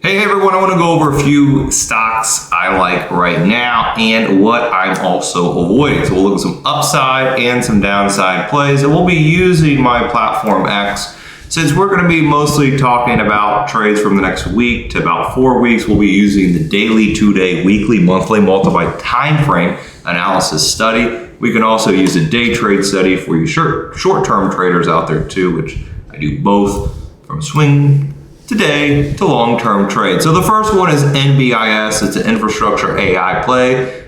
Hey everyone, I want to go over a few stocks I like right now and what I'm also avoiding. So we'll look at some upside and some downside plays, and we'll be using my platform X. Since we're going to be mostly talking about trades from the next week to about 4 weeks, we'll be using the daily, 2-day, weekly, monthly, multi time frame analysis study. We can also use a day trade study for you short-term traders out there too, which I do both from swing today to long-term trade. So the first one is NBIS. It's an infrastructure AI play.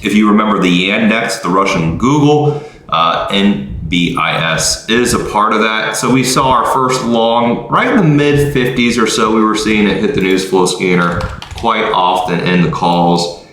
If you remember the Yandex, the Russian Google, NBIS is a part of that. So we saw our first long right in the mid 50s or so. We were seeing it hit the news flow scanner quite often in the calls.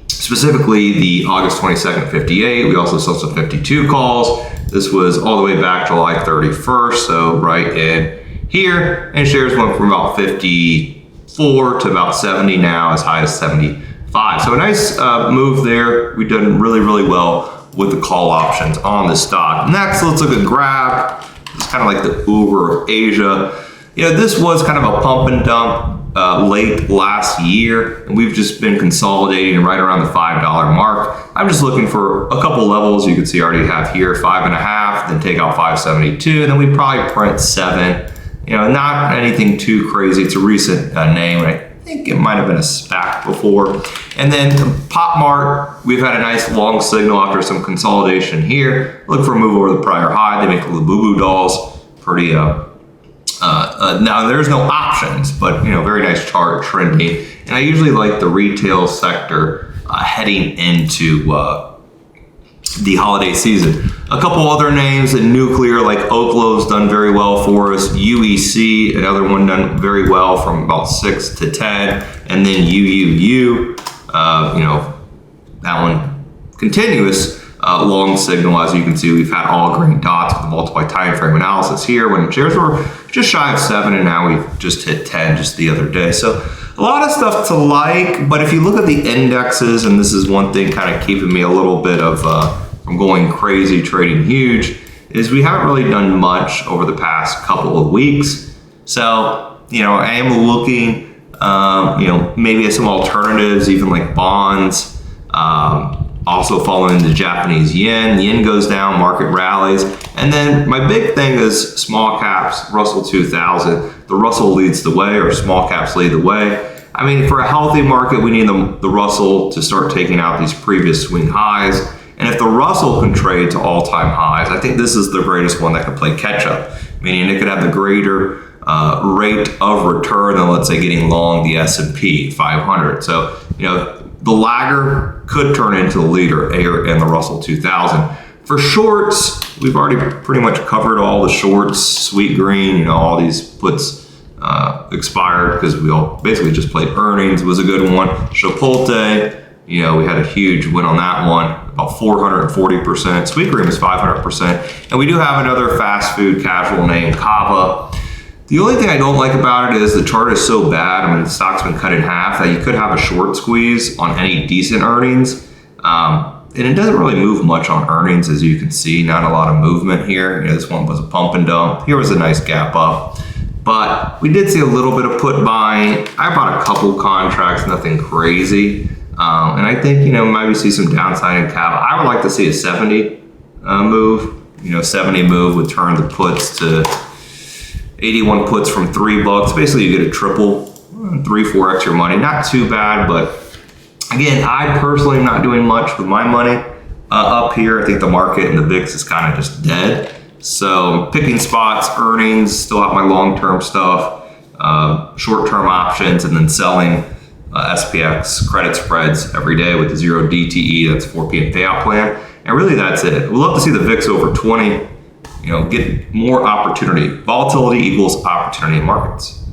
Specifically the August 22nd 58. We also saw some 52 calls. This was all the way back July 31st. So right in here, and shares went from about 54 to about 70 now, as high as 75. So a nice move there. We've done really, really well with the call options on the stock. Next, let's look at Grab. It's kind of like the Uber of Asia. You know, this was kind of a pump and dump late last year, and we've just been consolidating right around the $5 mark. I'm just looking for a couple levels. You can see I already have here 5.5, then take out 572, and then we probably print 7. You know, not anything too crazy. It's a recent name. I think it might have been a SPAC before. And then Pop Mart, we've had a nice long signal after some consolidation here. Look for a move over the prior high. They make the boo-boo dolls. Pretty, now there's no options, but, you know, very nice chart trending. And I usually like the retail sector heading into the holiday season. A couple other names in nuclear, like Oklo's done very well for us. UEC, another one done very well from about 6 to 10. And then UUU, you know, that one continuous long signal. As you can see, we've had all green dots with the multiple time frame analysis here when shares were just shy of 7, and now we've just hit 10 just the other day. So a lot of stuff to like, but if you look at the indexes, and this is one thing kind of keeping me a little bit of from going crazy trading huge, is we haven't really done much over the past couple of weeks. So, you know, I am looking, you know, maybe at some alternatives, even like bonds, also following the Japanese yen. The yen goes down, market rallies. And then my big thing is small caps, Russell 2000. The Russell leads the way, or small caps lead the way. I mean, for a healthy market, we need the Russell to start taking out these previous swing highs. And if the Russell can trade to all-time highs, I think this is the greatest one that can play catch-up, meaning it could have the greater rate of return than, let's say, getting long the S&P 500. So, you know, the lagger could turn into the leader in the Russell 2000. For shorts, we've already pretty much covered all the shorts. Sweet Green, you know, all these puts expired because we all basically just played earnings. It was a good one. Chipotle, you know, we had a huge win on that one, about 440%. Sweet Green was 500%. And we do have another fast food casual name, Kava. The only thing I don't like about it is the chart is so bad. I mean, the stock's been cut in half that you could have a short squeeze on any decent earnings. And it doesn't really move much on earnings, as you can see. Not a lot of movement here. You know, this one was a pump and dump. Here was a nice gap up. But we did see a little bit of put buying. I bought a couple contracts, nothing crazy. And I think, you know, maybe see some downside in Kava. I would like to see a 70 move. You know, 70 move would turn the puts to 81 puts from $3. Basically, you get a triple, 3-4x your money. Not too bad, but again, I personally am not doing much with my money up here. I think the market and the VIX is kind of just dead. So picking spots, earnings, still have my long-term stuff, short-term options, and then selling SPX credit spreads every day with the 0 DTE. That's 4 p.m. payout plan. And really, that's it. We'd love to see the VIX over 20. You know, get more opportunity. Volatility equals opportunity in markets.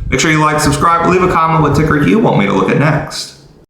Make sure you like, subscribe, leave a comment what ticker you want me to look at next.